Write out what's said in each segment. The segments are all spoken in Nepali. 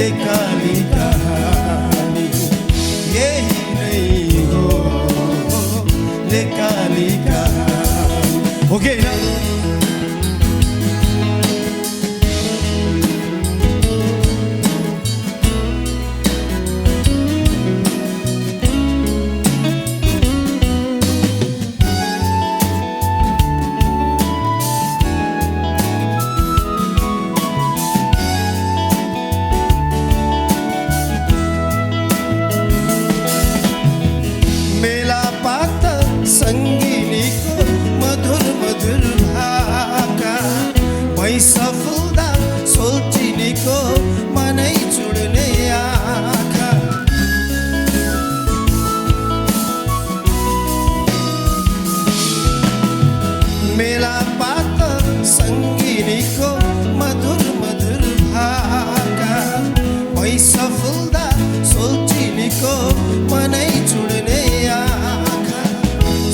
लेकाली कहानी यही नहीं हो लेकाली कहानी हो गया ना संगिनीको मधुर मधुर भाका सफलता सोचिनीको मनै चुड्ने आँखा मेला पात संगिनीको मधुर मधुर भाका सफलता सोचिनीको मनै चुड्ने आँखा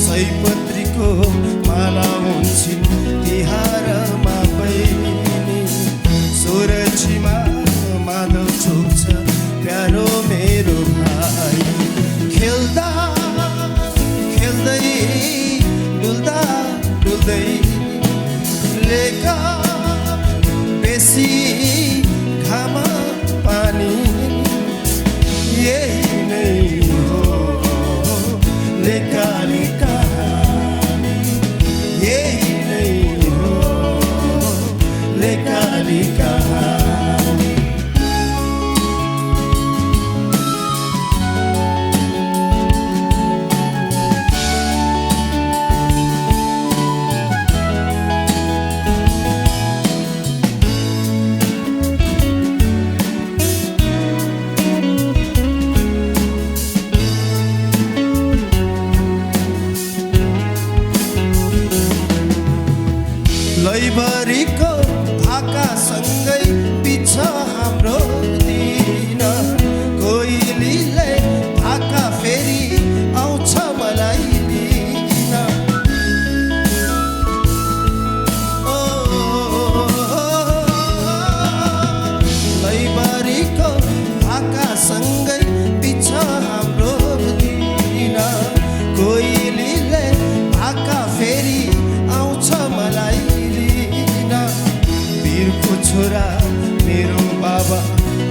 सयपत्रीको माला हुन्छन् तिहारमा बहिनी सोरछीमा माधव छोप्छ प्यारो मेरो भाइ खेल्दा खेल्दै डुल्दा डुल्दै लेका बेसी घाम पानी यही नै हो लेकाली कहानी यही नहीं हो लेकाली कहानी लैबरीको भाकासँगै बिछ हाम्रो दिन कोइलीले भाका फेरि आउँछ मलाई लिन लैबरीको भाकासँगै बिछ हाम्रो दिन कोइलीले भाका फेरि आउँछ मलाई वीरको छोरा मेरो बाबा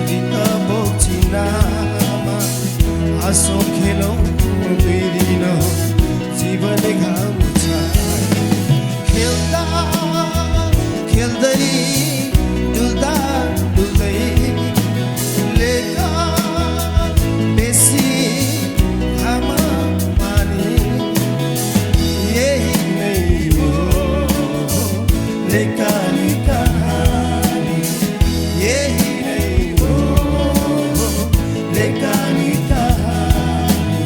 गीत बोक्छी नामा हाँसौँ खेलौँ दुई दिन हो जीवन घाम छ खेल्दा खेल्दै डुल्दा डुल्दै लेका बेसी घाम पानी यही नै हो लेकाली कहानी यही नहीं हो लेकाली कहानी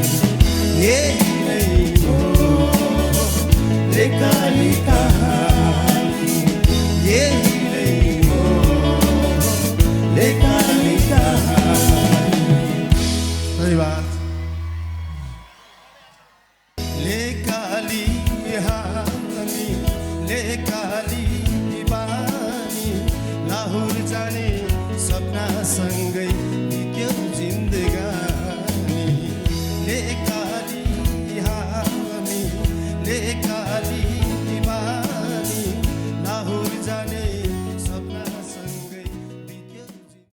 यही नहीं हो लेकाली कहानी यही नहीं हो लेकाली कहानी सही बात लेकाली कहानी लेकाली लाहुर जाने सपना सँगै